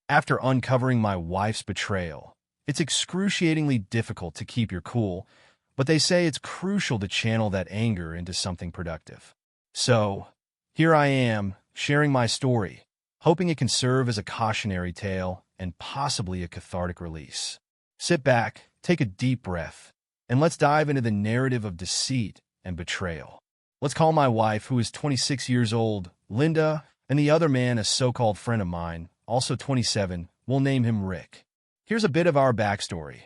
After uncovering my wife's betrayal, it's excruciatingly difficult to keep your cool, but they say it's crucial to channel that anger into something productive. So, here I am, sharing my story, hoping it can serve as a cautionary tale and possibly a cathartic release. Sit back, take a deep breath, and let's dive into the narrative of deceit and betrayal. Let's call my wife, who is 26 years old, Linda, and the other man, a so-called friend of mine, also 27, we'll name him Rick. Here's a bit of our backstory.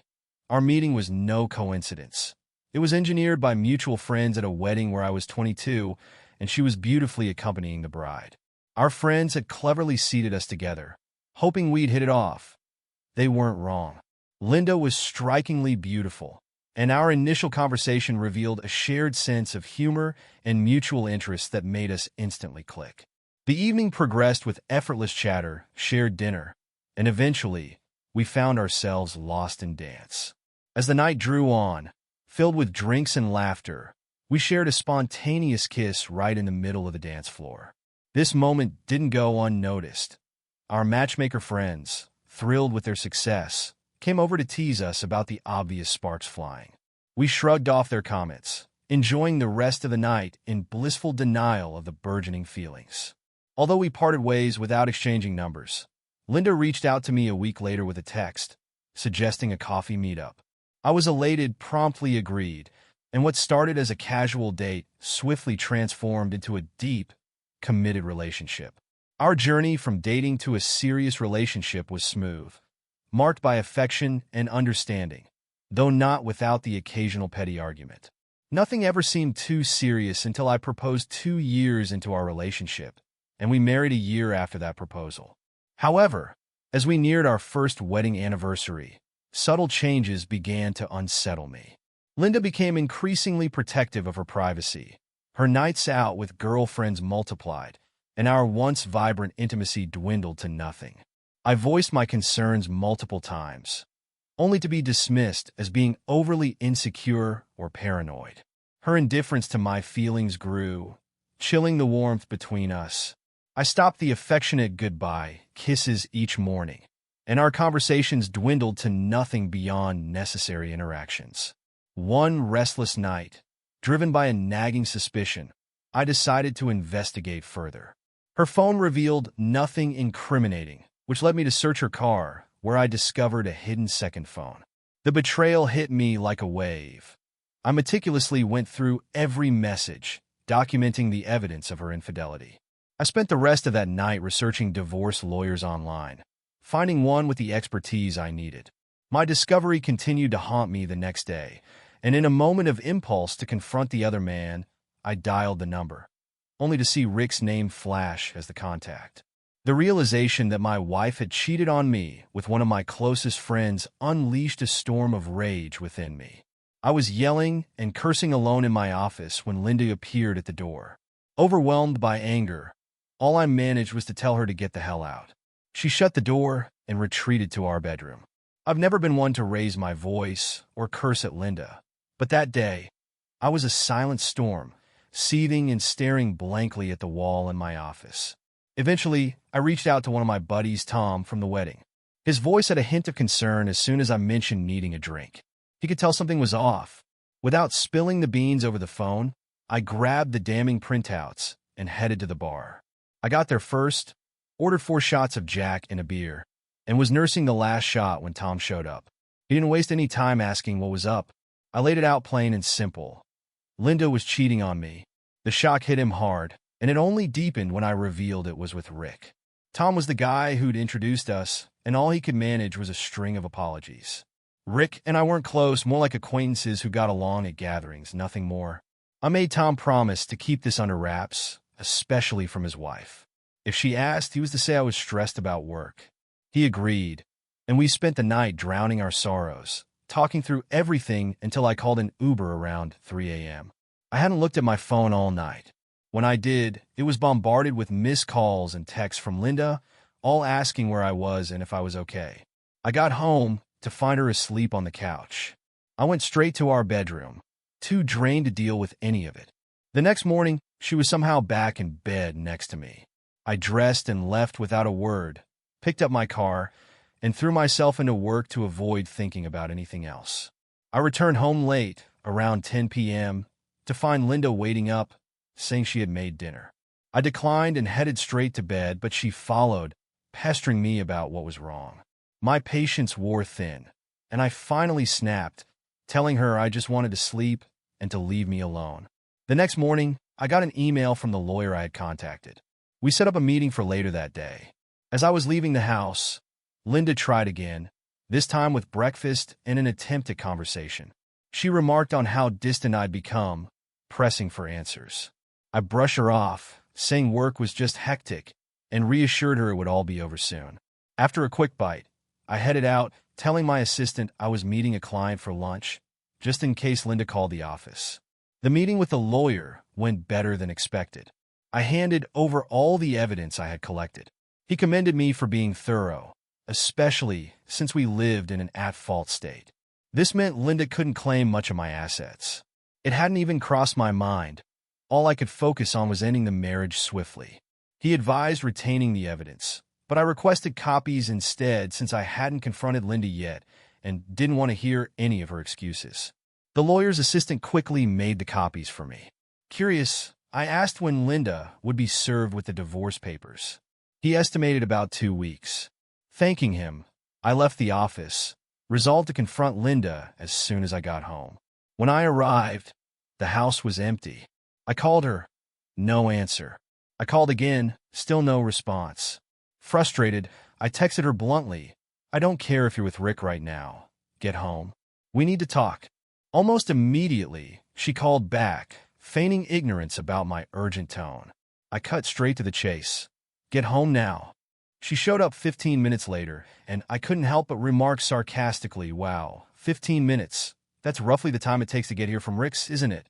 Our meeting was no coincidence. It was engineered by mutual friends at a wedding where I was 22, and she was beautifully accompanying the bride. Our friends had cleverly seated us together, hoping we'd hit it off. They weren't wrong. Linda was strikingly beautiful, and our initial conversation revealed a shared sense of humor and mutual interest that made us instantly click. The evening progressed with effortless chatter, shared dinner, and eventually, we found ourselves lost in dance. As the night drew on, filled with drinks and laughter, we shared a spontaneous kiss right in the middle of the dance floor. This moment didn't go unnoticed. Our matchmaker friends, thrilled with their success, came over to tease us about the obvious sparks flying. We shrugged off their comments, enjoying the rest of the night in blissful denial of the burgeoning feelings. Although we parted ways without exchanging numbers, Linda reached out to me a week later with a text, suggesting a coffee meetup. I was elated, promptly agreed, and what started as a casual date swiftly transformed into a deep, committed relationship. Our journey from dating to a serious relationship was smooth, marked by affection and understanding, though not without the occasional petty argument. Nothing ever seemed too serious until I proposed 2 years into our relationship, and we married a year after that proposal. However, as we neared our first wedding anniversary, subtle changes began to unsettle me. Linda became increasingly protective of her privacy. Her nights out with girlfriends multiplied, and our once vibrant intimacy dwindled to nothing. I voiced my concerns multiple times, only to be dismissed as being overly insecure or paranoid. Her indifference to my feelings grew, chilling the warmth between us. I stopped the affectionate goodbye kisses each morning, and our conversations dwindled to nothing beyond necessary interactions. One restless night, driven by a nagging suspicion, I decided to investigate further. Her phone revealed nothing incriminating, which led me to search her car, where I discovered a hidden second phone. The betrayal hit me like a wave. I meticulously went through every message, documenting the evidence of her infidelity. I spent the rest of that night researching divorce lawyers online, finding one with the expertise I needed. My discovery continued to haunt me the next day, and in a moment of impulse to confront the other man, I dialed the number, only to see Rick's name flash as the contact. The realization that my wife had cheated on me with one of my closest friends unleashed a storm of rage within me. I was yelling and cursing alone in my office when Linda appeared at the door. Overwhelmed by anger, all I managed was to tell her to get the hell out. She shut the door and retreated to our bedroom. I've never been one to raise my voice or curse at Linda, but that day, I was a silent storm, seething and staring blankly at the wall in my office. Eventually, I reached out to one of my buddies, Tom, from the wedding. His voice had a hint of concern as soon as I mentioned needing a drink. He could tell something was off. Without spilling the beans over the phone, I grabbed the damning printouts and headed to the bar. I got there first, ordered 4 shots of Jack and a beer, and was nursing the last shot when Tom showed up. He didn't waste any time asking what was up. I laid it out plain and simple. Linda was cheating on me. The shock hit him hard, and it only deepened when I revealed it was with Rick. Tom was the guy who'd introduced us, and all he could manage was a string of apologies. Rick and I weren't close, more like acquaintances who got along at gatherings, nothing more. I made Tom promise to keep this under wraps, especially from his wife. If she asked, he was to say I was stressed about work. He agreed, and we spent the night drowning our sorrows, talking through everything until I called an Uber around 3 a.m. I hadn't looked at my phone all night. When I did, it was bombarded with missed calls and texts from Linda, all asking where I was and if I was okay. I got home to find her asleep on the couch. I went straight to our bedroom, too drained to deal with any of it. The next morning, she was somehow back in bed next to me. I dressed and left without a word, picked up my car, and threw myself into work to avoid thinking about anything else. I returned home late, around 10 p.m., to find Linda waiting up, saying she had made dinner. I declined and headed straight to bed, but she followed, pestering me about what was wrong. My patience wore thin, and I finally snapped, telling her I just wanted to sleep and to leave me alone. The next morning, I got an email from the lawyer I had contacted. We set up a meeting for later that day. As I was leaving the house, Linda tried again, this time with breakfast and an attempt at conversation. She remarked on how distant I'd become, pressing for answers. I brushed her off, saying work was just hectic, and reassured her it would all be over soon. After a quick bite, I headed out, telling my assistant I was meeting a client for lunch, just in case Linda called the office. The meeting with the lawyer went better than expected. I handed over all the evidence I had collected. He commended me for being thorough, especially since we lived in an at-fault state. This meant Linda couldn't claim much of my assets. It hadn't even crossed my mind. All I could focus on was ending the marriage swiftly. He advised retaining the evidence, but I requested copies instead since I hadn't confronted Linda yet and didn't want to hear any of her excuses. The lawyer's assistant quickly made the copies for me. Curious, I asked when Linda would be served with the divorce papers. He estimated about 2 weeks. Thanking him, I left the office, resolved to confront Linda as soon as I got home. When I arrived, the house was empty. I called her. No answer. I called again, still no response. Frustrated, I texted her bluntly, "I don't care if you're with Rick right now. Get home. We need to talk." Almost immediately, she called back, feigning ignorance about my urgent tone. I cut straight to the chase. "Get home now." She showed up 15 minutes later, and I couldn't help but remark sarcastically, "Wow, 15 minutes. That's roughly the time it takes to get here from Rick's, isn't it?"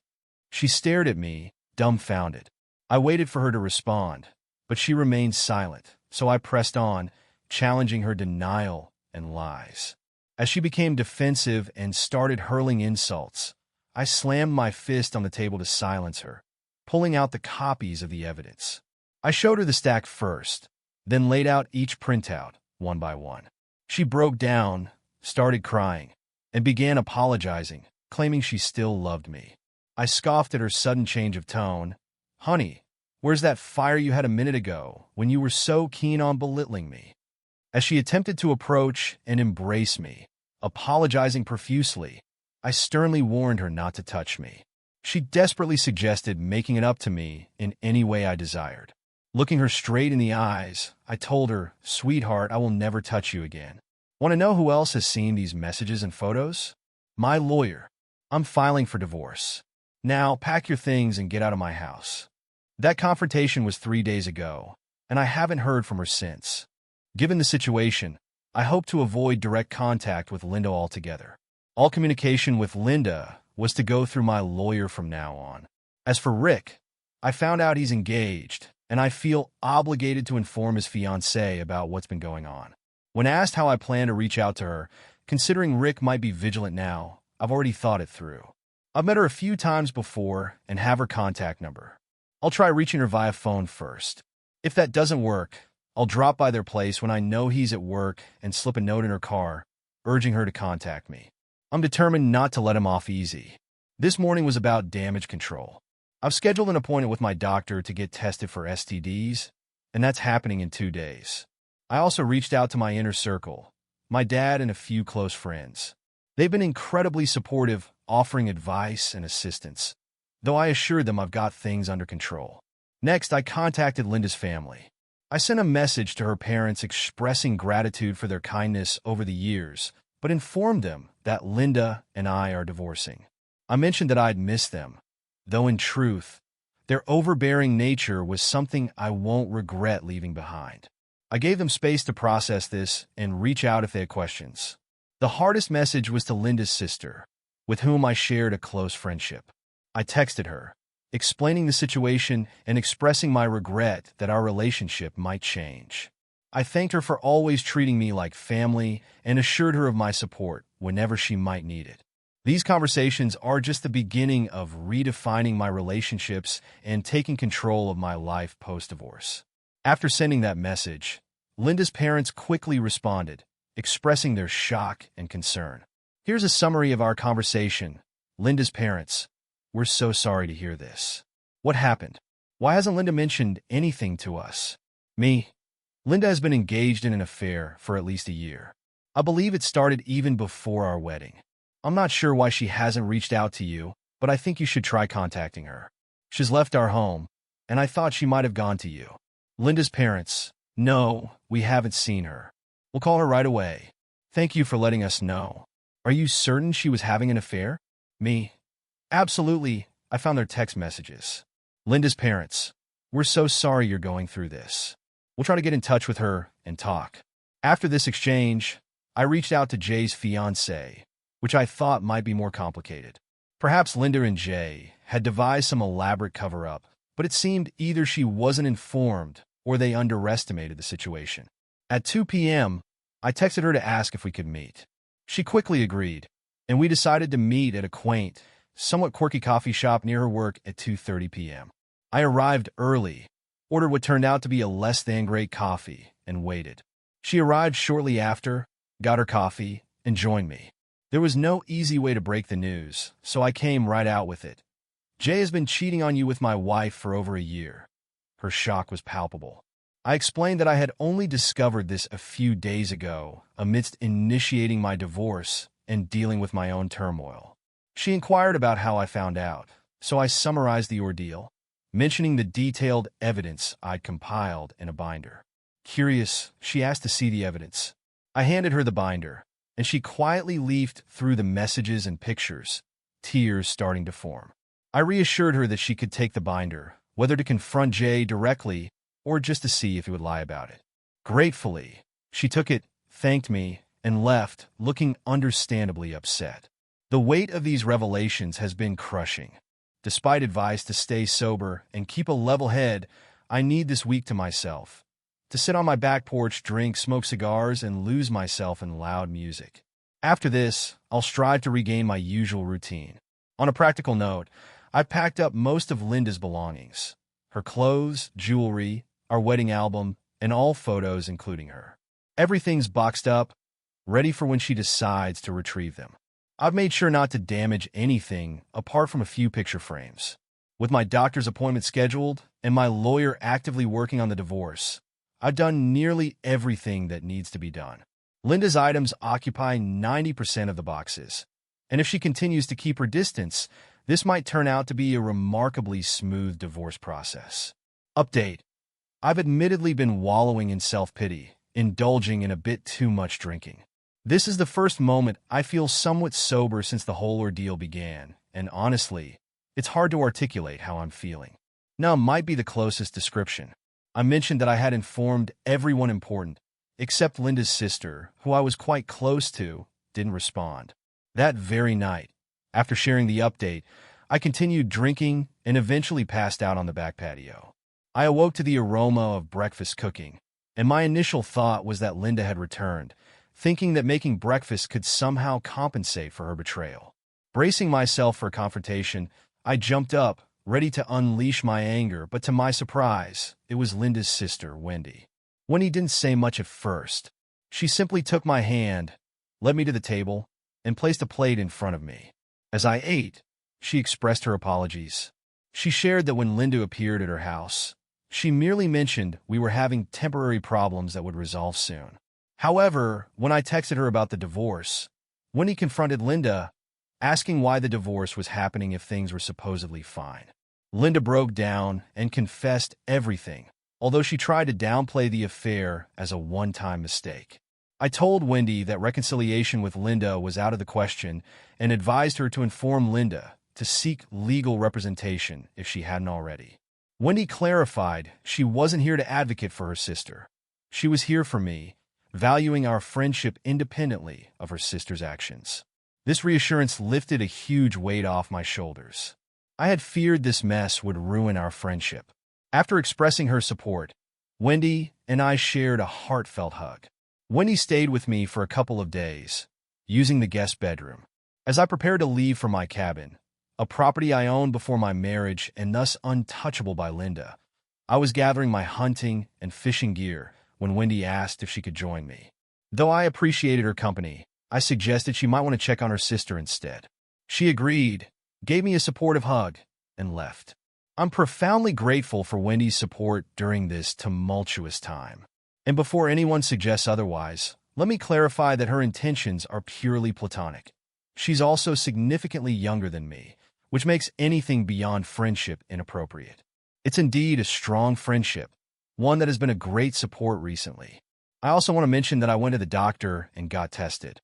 She stared at me, dumbfounded. I waited for her to respond, but she remained silent, so I pressed on, challenging her denial and lies. As she became defensive and started hurling insults, I slammed my fist on the table to silence her, pulling out the copies of the evidence. I showed her the stack first, then laid out each printout, one by one. She broke down, started crying, and began apologizing, claiming she still loved me. I scoffed at her sudden change of tone. "Honey, where's that fire you had a minute ago when you were so keen on belittling me?" As she attempted to approach and embrace me, apologizing profusely, I sternly warned her not to touch me. She desperately suggested making it up to me in any way I desired. Looking her straight in the eyes, I told her, "Sweetheart, I will never touch you again." Want to know who else has seen these messages and photos? My lawyer. I'm filing for divorce. Now, pack your things and get out of my house. That confrontation was 3 days ago, and I haven't heard from her since. Given the situation, I hope to avoid direct contact with Linda altogether. All communication with Linda was to go through my lawyer from now on. As for Rick, I found out he's engaged, and I feel obligated to inform his fiancée about what's been going on. When asked how I plan to reach out to her, considering Rick might be vigilant now, I've already thought it through. I've met her a few times before and have her contact number. I'll try reaching her via phone first. If that doesn't work, I'll drop by their place when I know he's at work and slip a note in her car, urging her to contact me. I'm determined not to let him off easy. This morning was about damage control. I've scheduled an appointment with my doctor to get tested for STDs, and that's happening in 2 days. I also reached out to my inner circle, my dad and a few close friends. They've been incredibly supportive, offering advice and assistance, though I assured them I've got things under control. Next, I contacted Linda's family. I sent a message to her parents expressing gratitude for their kindness over the years, but informed them that Linda and I are divorcing. I mentioned that I'd miss them, though in truth, their overbearing nature was something I won't regret leaving behind. I gave them space to process this and reach out if they had questions. The hardest message was to Linda's sister, with whom I shared a close friendship. I texted her, explaining the situation and expressing my regret that our relationship might change. I thanked her for always treating me like family and assured her of my support whenever she might need it. These conversations are just the beginning of redefining my relationships and taking control of my life post-divorce. After sending that message, Linda's parents quickly responded, expressing their shock and concern. Here's a summary of our conversation. Linda's parents: "We're so sorry to hear this. What happened? Why hasn't Linda mentioned anything to us?" Me: "Linda has been engaged in an affair for at least a year. I believe it started even before our wedding. I'm not sure why she hasn't reached out to you, but I think you should try contacting her. She's left our home, and I thought she might have gone to you." Linda's parents: "No, we haven't seen her. We'll call her right away. Thank you for letting us know. Are you certain she was having an affair?" Me: "Absolutely. I found their text messages." Linda's parents: "We're so sorry you're going through this. We'll try to get in touch with her and talk." After this exchange, I reached out to Jay's fiancée, which I thought might be more complicated. Perhaps Linda and Jay had devised some elaborate cover-up, but it seemed either she wasn't informed or they underestimated the situation. At 2 p.m., I texted her to ask if we could meet. She quickly agreed, and we decided to meet at a quaint, somewhat quirky coffee shop near her work at 2:30 p.m. I arrived early, ordered what turned out to be a less-than-great coffee, and waited. She arrived shortly after, got her coffee, and joined me. There was no easy way to break the news, so I came right out with it. "Jay has been cheating on you with my wife for over a year." Her shock was palpable. I explained that I had only discovered this a few days ago, amidst initiating my divorce and dealing with my own turmoil. She inquired about how I found out, so I summarized the ordeal, mentioning the detailed evidence I'd compiled in a binder. Curious, she asked to see the evidence. I handed her the binder, and she quietly leafed through the messages and pictures, tears starting to form. I reassured her that she could take the binder, whether to confront Jay directly or just to see if he would lie about it. Gratefully, she took it, thanked me, and left, looking understandably upset. The weight of these revelations has been crushing. Despite advice to stay sober and keep a level head, I need this week to myself. To sit on my back porch, drink, smoke cigars, and lose myself in loud music. After this, I'll strive to regain my usual routine. On a practical note, I've packed up most of Linda's belongings. Her clothes, jewelry, our wedding album, and all photos including her. Everything's boxed up, ready for when she decides to retrieve them. I've made sure not to damage anything apart from a few picture frames. With my doctor's appointment scheduled and my lawyer actively working on the divorce, I've done nearly everything that needs to be done. Linda's items occupy 90% of the boxes, and if she continues to keep her distance, this might turn out to be a remarkably smooth divorce process. Update: I've admittedly been wallowing in self-pity, indulging in a bit too much drinking. This is the first moment I feel somewhat sober since the whole ordeal began, and honestly, it's hard to articulate how I'm feeling. Now might be the closest description. I mentioned that I had informed everyone important, except Linda's sister, who I was quite close to, didn't respond. That very night, after sharing the update, I continued drinking and eventually passed out on the back patio. I awoke to the aroma of breakfast cooking, and my initial thought was that Linda had returned, thinking that making breakfast could somehow compensate for her betrayal. Bracing myself for a confrontation, I jumped up, ready to unleash my anger, but to my surprise, it was Linda's sister, Wendy. Wendy didn't say much at first. She simply took my hand, led me to the table, and placed a plate in front of me. As I ate, she expressed her apologies. She shared that when Linda appeared at her house, she merely mentioned we were having temporary problems that would resolve soon. However, when I texted her about the divorce, Wendy confronted Linda, asking why the divorce was happening if things were supposedly fine. Linda broke down and confessed everything, although she tried to downplay the affair as a one-time mistake. I told Wendy that reconciliation with Linda was out of the question and advised her to inform Linda to seek legal representation if she hadn't already. Wendy clarified she wasn't here to advocate for her sister. She was here for me, valuing our friendship independently of her sister's actions. This reassurance lifted a huge weight off my shoulders. I had feared this mess would ruin our friendship. After expressing her support, Wendy and I shared a heartfelt hug. Wendy stayed with me for a couple of days, using the guest bedroom. As I prepared to leave for my cabin, a property I owned before my marriage and thus untouchable by Linda, I was gathering my hunting and fishing gear, when Wendy asked if she could join me. Though I appreciated her company, I suggested she might want to check on her sister instead. She agreed, gave me a supportive hug, and left. I'm profoundly grateful for Wendy's support during this tumultuous time. And before anyone suggests otherwise, let me clarify that her intentions are purely platonic. She's also significantly younger than me, which makes anything beyond friendship inappropriate. It's indeed a strong friendship, one that has been a great support recently. I also want to mention that I went to the doctor and got tested.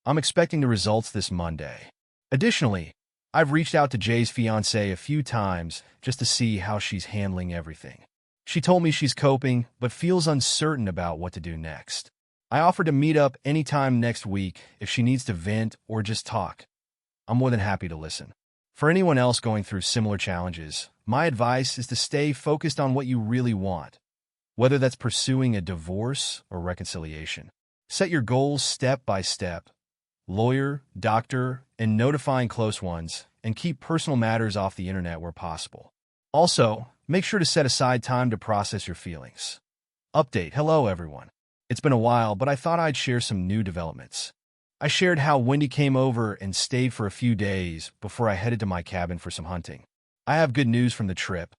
I'm expecting the results this Monday. Additionally, I've reached out to Jay's fiancée a few times just to see how she's handling everything. She told me she's coping, but feels uncertain about what to do next. I offered to meet up anytime next week if she needs to vent or just talk. I'm more than happy to listen. For anyone else going through similar challenges, my advice is to stay focused on what you really want, whether that's pursuing a divorce or reconciliation. Set your goals step by step, lawyer, doctor, and notifying close ones, and keep personal matters off the internet where possible. Also, make sure to set aside time to process your feelings. Update. Hello, everyone. It's been a while, but I thought I'd share some new developments. I shared how Wendy came over and stayed for a few days before I headed to my cabin for some hunting. I have good news from the trip.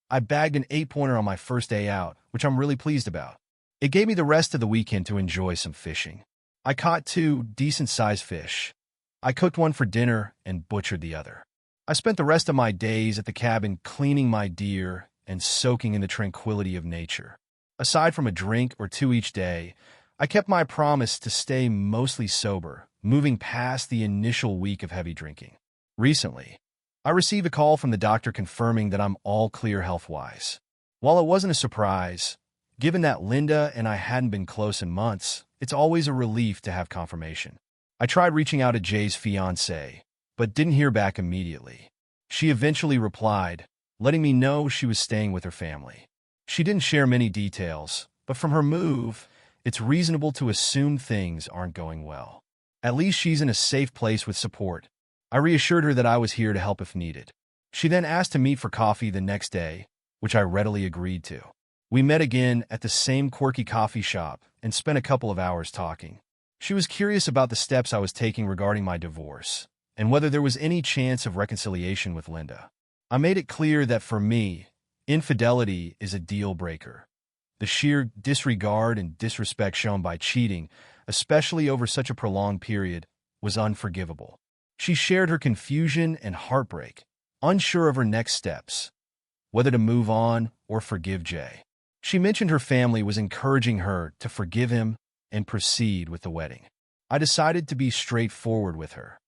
I bagged an 8-pointer on my first day out, which I'm really pleased about. It gave me the rest of the weekend to enjoy some fishing. I caught 2 decent-sized fish. I cooked one for dinner and butchered the other. I spent the rest of my days at the cabin cleaning my deer and soaking in the tranquility of nature. Aside from a drink or 2 each day, I kept my promise to stay mostly sober, moving past the initial week of heavy drinking. Recently, I received a call from the doctor confirming that I'm all clear health-wise. While it wasn't a surprise, given that Linda and I hadn't been close in months, it's always a relief to have confirmation. I tried reaching out to Jay's fiancée, but didn't hear back immediately. She eventually replied, letting me know she was staying with her family. She didn't share many details, but from her move, it's reasonable to assume things aren't going well. At least she's in a safe place with support. I reassured her that I was here to help if needed. She then asked to meet for coffee the next day, which I readily agreed to. We met again at the same quirky coffee shop and spent a couple of hours talking. She was curious about the steps I was taking regarding my divorce and whether there was any chance of reconciliation with Linda. I made it clear that for me, infidelity is a deal breaker. The sheer disregard and disrespect shown by cheating, especially over such a prolonged period, was unforgivable. She shared her confusion and heartbreak, unsure of her next steps, whether to move on or forgive Jay. She mentioned her family was encouraging her to forgive him and proceed with the wedding. I decided to be straightforward with her.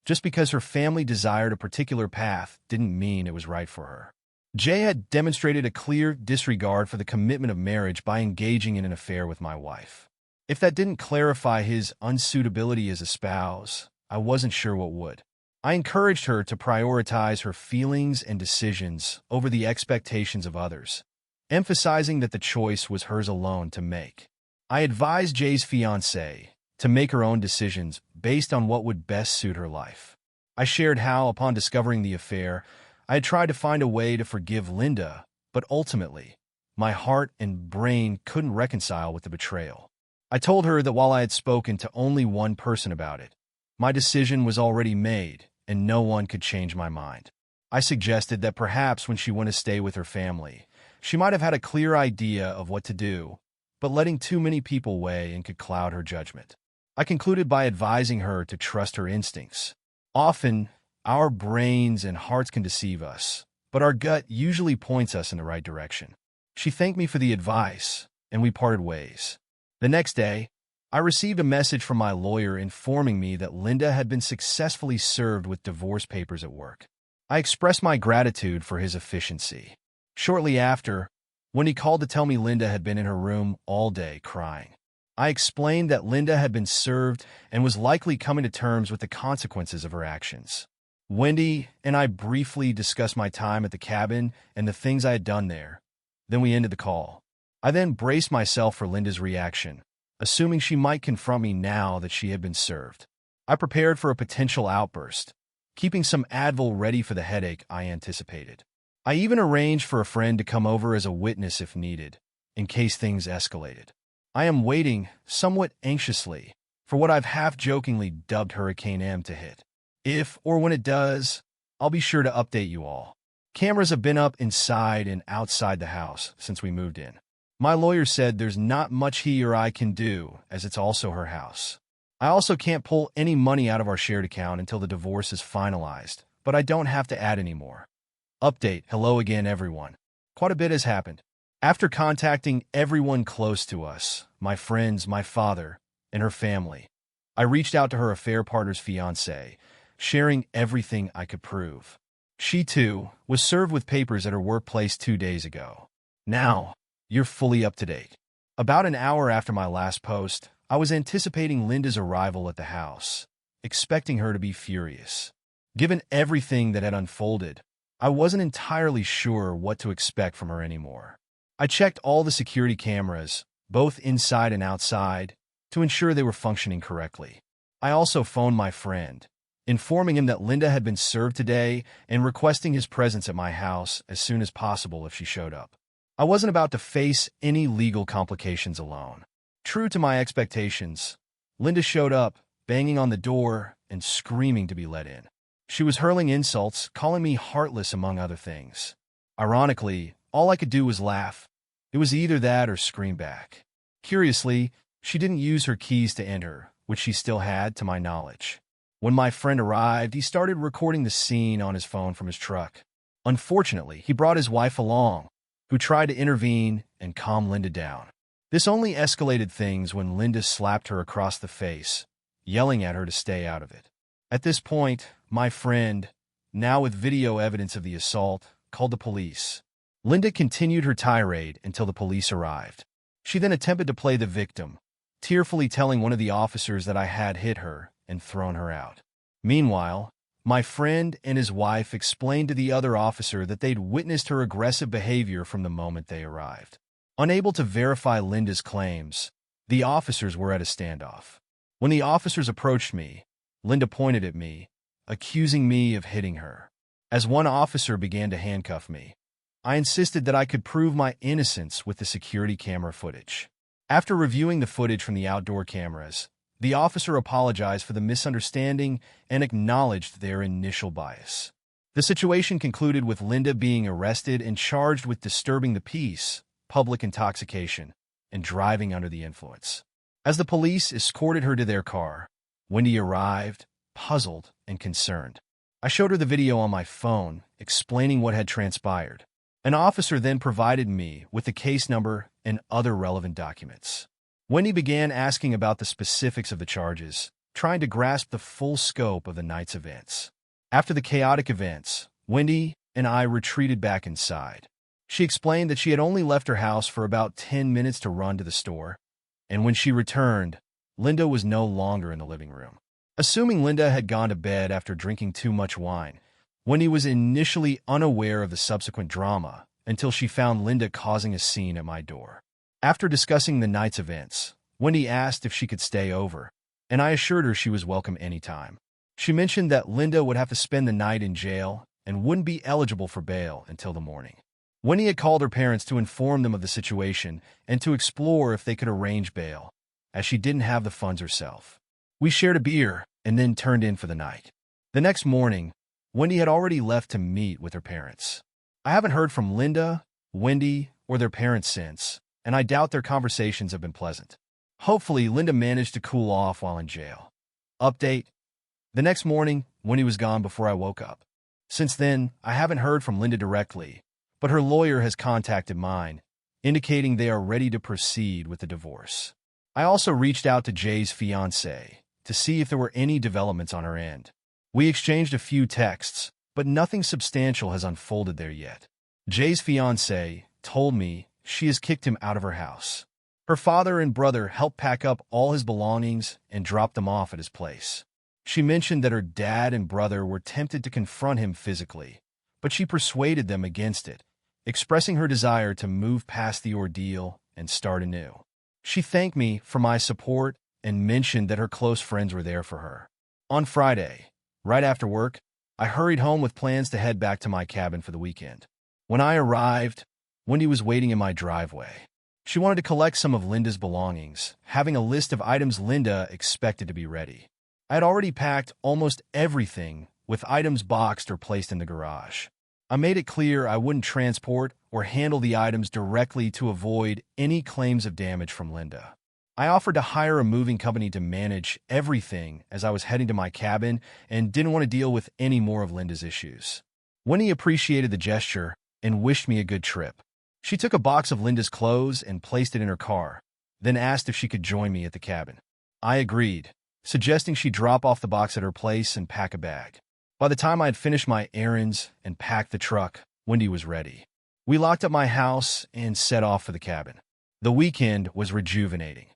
Just because her family desired a particular path didn't mean it was right for her. Jay had demonstrated a clear disregard for the commitment of marriage by engaging in an affair with my wife. If that didn't clarify his unsuitability as a spouse, I wasn't sure what would. I encouraged her to prioritize her feelings and decisions over the expectations of others, emphasizing that the choice was hers alone to make. I advised Jay's fiancée to make her own decisions based on what would best suit her life. I shared how, upon discovering the affair, I had tried to find a way to forgive Linda, but ultimately, my heart and brain couldn't reconcile with the betrayal. I told her that while I had spoken to only one person about it, my decision was already made and no one could change my mind. I suggested that perhaps when she went to stay with her family, she might have had a clear idea of what to do, but letting too many people weigh in could cloud her judgment. I concluded by advising her to trust her instincts. Often, our brains and hearts can deceive us, but our gut usually points us in the right direction. She thanked me for the advice, and we parted ways. The next day, I received a message from my lawyer informing me that Linda had been successfully served with divorce papers at work. I expressed my gratitude for his efficiency. Shortly after, when he called to tell me Linda had been in her room all day crying, I explained that Linda had been served and was likely coming to terms with the consequences of her actions. Wendy and I briefly discussed my time at the cabin and the things I had done there. Then we ended the call. I then braced myself for Linda's reaction, assuming she might confront me now that she had been served. I prepared for a potential outburst, keeping some Advil ready for the headache I anticipated. I even arranged for a friend to come over as a witness if needed, in case things escalated. I am waiting, somewhat anxiously, for what I've half-jokingly dubbed Hurricane M to hit. If or when it does, I'll be sure to update you all. Cameras have been up inside and outside the house since we moved in. My lawyer said there's not much he or I can do, as it's also her house. I also can't pull any money out of our shared account until the divorce is finalized, but I don't have to add any more. Update. Hello again, everyone. Quite a bit has happened. After contacting everyone close to us, my friends, my father, and her family, I reached out to her affair partner's fiancé, sharing everything I could prove. She, too, was served with papers at her workplace 2 days ago. Now, you're fully up to date. About an hour after my last post, I was anticipating Linda's arrival at the house, expecting her to be furious. Given everything that had unfolded, I wasn't entirely sure what to expect from her anymore. I checked all the security cameras, both inside and outside, to ensure they were functioning correctly. I also phoned my friend, informing him that Linda had been served today and requesting his presence at my house as soon as possible if she showed up. I wasn't about to face any legal complications alone. True to my expectations, Linda showed up, banging on the door and screaming to be let in. She was hurling insults, calling me heartless among other things. Ironically, all I could do was laugh. It was either that or scream back. Curiously, she didn't use her keys to enter, which she still had to my knowledge. When my friend arrived, he started recording the scene on his phone from his truck. Unfortunately, he brought his wife along, who tried to intervene and calm Linda down. This only escalated things when Linda slapped her across the face, yelling at her to stay out of it. At this point, my friend, now with video evidence of the assault, called the police. Linda continued her tirade until the police arrived. She then attempted to play the victim, tearfully telling one of the officers that I had hit her and thrown her out. Meanwhile, my friend and his wife explained to the other officer that they'd witnessed her aggressive behavior from the moment they arrived. Unable to verify Linda's claims, the officers were at a standoff. When the officers approached me, Linda pointed at me, accusing me of hitting her. As one officer began to handcuff me, I insisted that I could prove my innocence with the security camera footage. After reviewing the footage from the outdoor cameras, the officer apologized for the misunderstanding and acknowledged their initial bias. The situation concluded with Linda being arrested and charged with disturbing the peace, public intoxication, and driving under the influence. As the police escorted her to their car, Wendy arrived, puzzled and concerned. I showed her the video on my phone, explaining what had transpired. An officer then provided me with the case number and other relevant documents. Wendy began asking about the specifics of the charges, trying to grasp the full scope of the night's events. After the chaotic events, Wendy and I retreated back inside. She explained that she had only left her house for about 10 minutes to run to the store, and when she returned, Linda was no longer in the living room. Assuming Linda had gone to bed after drinking too much wine, Wendy was initially unaware of the subsequent drama until she found Linda causing a scene at my door. After discussing the night's events, Wendy asked if she could stay over, and I assured her she was welcome anytime. She mentioned that Linda would have to spend the night in jail and wouldn't be eligible for bail until the morning. Wendy had called her parents to inform them of the situation and to explore if they could arrange bail, as she didn't have the funds herself. We shared a beer and then turned in for the night. The next morning, Wendy had already left to meet with her parents. I haven't heard from Linda, Wendy, or their parents since, and I doubt their conversations have been pleasant. Hopefully, Linda managed to cool off while in jail. Update. The next morning, Wendy was gone before I woke up. Since then, I haven't heard from Linda directly, but her lawyer has contacted mine, indicating they are ready to proceed with the divorce. I also reached out to Jay's fiancé to see if there were any developments on her end. We exchanged a few texts, but nothing substantial has unfolded there yet. Jay's fiancé told me she has kicked him out of her house. Her father and brother helped pack up all his belongings and drop them off at his place. She mentioned that her dad and brother were tempted to confront him physically, but she persuaded them against it, expressing her desire to move past the ordeal and start anew. She thanked me for my support and mentioned that her close friends were there for her. On Friday, right after work, I hurried home with plans to head back to my cabin for the weekend. When I arrived, Wendy was waiting in my driveway. She wanted to collect some of Linda's belongings, having a list of items Linda expected to be ready. I had already packed almost everything, with items boxed or placed in the garage. I made it clear I wouldn't transport or handle the items directly to avoid any claims of damage from Linda. I offered to hire a moving company to manage everything as I was heading to my cabin and didn't want to deal with any more of Linda's issues. Winnie appreciated the gesture and wished me a good trip. She took a box of Linda's clothes and placed it in her car, then asked if she could join me at the cabin. I agreed, suggesting she drop off the box at her place and pack a bag. By the time I had finished my errands and packed the truck, Wendy was ready. We locked up my house and set off for the cabin. The weekend was rejuvenating.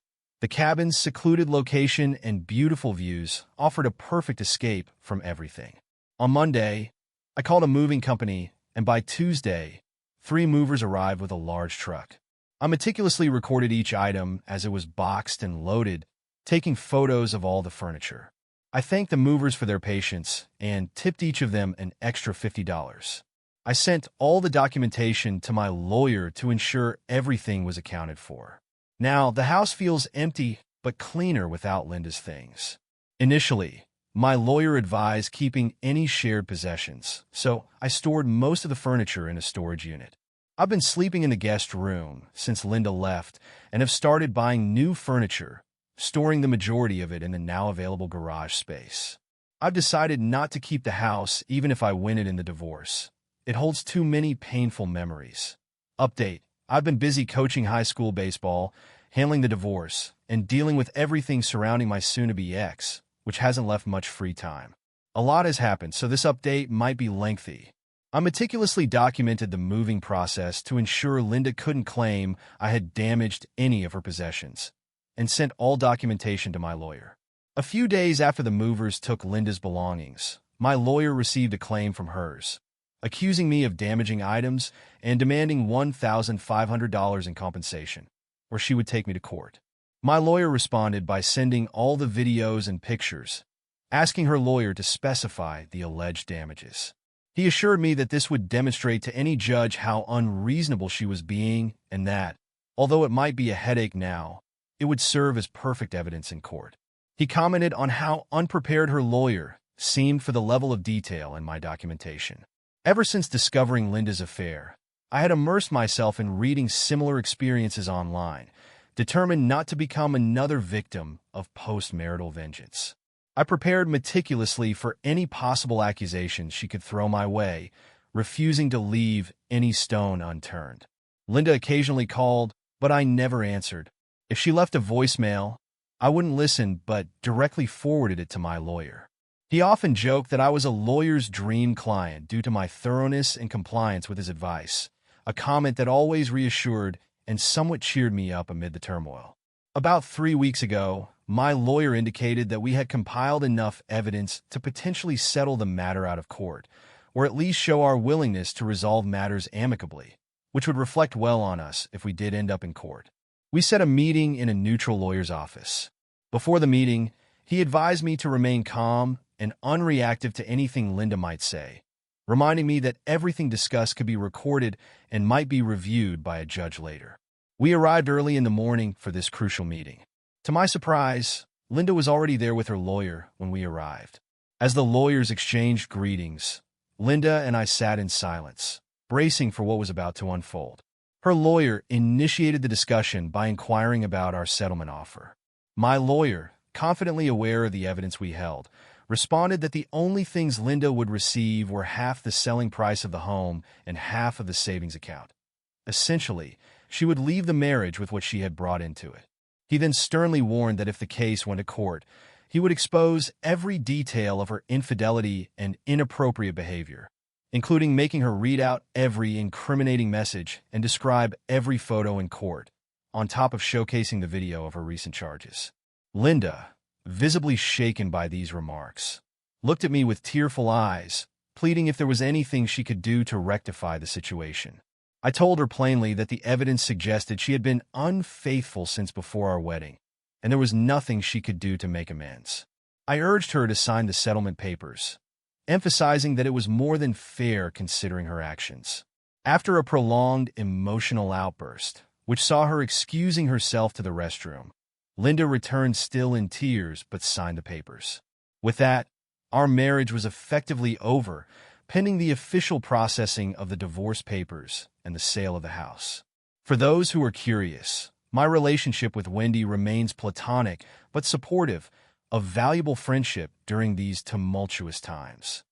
The cabin's secluded location and beautiful views offered a perfect escape from everything. On Monday, I called a moving company, and by Tuesday, 3 movers arrived with a large truck. I meticulously recorded each item as it was boxed and loaded, taking photos of all the furniture. I thanked the movers for their patience and tipped each of them an extra $50. I sent all the documentation to my lawyer to ensure everything was accounted for. Now, the house feels empty but cleaner without Linda's things. Initially, my lawyer advised keeping any shared possessions, so I stored most of the furniture in a storage unit. I've been sleeping in the guest room since Linda left and have started buying new furniture, storing the majority of it in the now available garage space. I've decided not to keep the house even if I win it in the divorce. It holds too many painful memories. Update: I've been busy coaching high school baseball, handling the divorce, and dealing with everything surrounding my soon-to-be ex, which hasn't left much free time. A lot has happened, so this update might be lengthy. I meticulously documented the moving process to ensure Linda couldn't claim I had damaged any of her possessions, and sent all documentation to my lawyer. A few days after the movers took Linda's belongings, my lawyer received a claim from hers, accusing me of damaging items and demanding $1,500 in compensation, or she would take me to court. My lawyer responded by sending all the videos and pictures, asking her lawyer to specify the alleged damages. He assured me that this would demonstrate to any judge how unreasonable she was being and that, although it might be a headache now, it would serve as perfect evidence in court. He commented on how unprepared her lawyer seemed for the level of detail in my documentation. Ever since discovering Linda's affair, I had immersed myself in reading similar experiences online, determined not to become another victim of post-marital vengeance. I prepared meticulously for any possible accusations she could throw my way, refusing to leave any stone unturned. Linda occasionally called, but I never answered. If she left a voicemail, I wouldn't listen but directly forwarded it to my lawyer. He often joked that I was a lawyer's dream client due to my thoroughness and compliance with his advice, a comment that always reassured and somewhat cheered me up amid the turmoil. About 3 weeks ago, my lawyer indicated that we had compiled enough evidence to potentially settle the matter out of court, or at least show our willingness to resolve matters amicably, which would reflect well on us if we did end up in court. We set a meeting in a neutral lawyer's office. Before the meeting, he advised me to remain calm and unreactive to anything Linda might say, reminding me that everything discussed could be recorded and might be reviewed by a judge later. We arrived early in the morning for this crucial meeting. To my surprise, Linda was already there with her lawyer when we arrived. As the lawyers exchanged greetings, Linda and I sat in silence, bracing for what was about to unfold. Her lawyer initiated the discussion by inquiring about our settlement offer. My lawyer, confidently aware of the evidence we held, responded that the only things Linda would receive were half the selling price of the home and half of the savings account. Essentially, she would leave the marriage with what she had brought into it. He then sternly warned that if the case went to court, he would expose every detail of her infidelity and inappropriate behavior, including making her read out every incriminating message and describe every photo in court, on top of showcasing the video of her recent charges. Linda, visibly shaken by these remarks, looked at me with tearful eyes, pleading if there was anything she could do to rectify the situation. I told her plainly that the evidence suggested she had been unfaithful since before our wedding, and there was nothing she could do to make amends. I urged her to sign the settlement papers, emphasizing that it was more than fair considering her actions. After a prolonged emotional outburst, which saw her excusing herself to the restroom. Linda returned still in tears but signed the papers. With that, our marriage was effectively over, pending the official processing of the divorce papers and the sale of the house. For those who are curious, my relationship with Wendy remains platonic but supportive, a valuable friendship during these tumultuous times.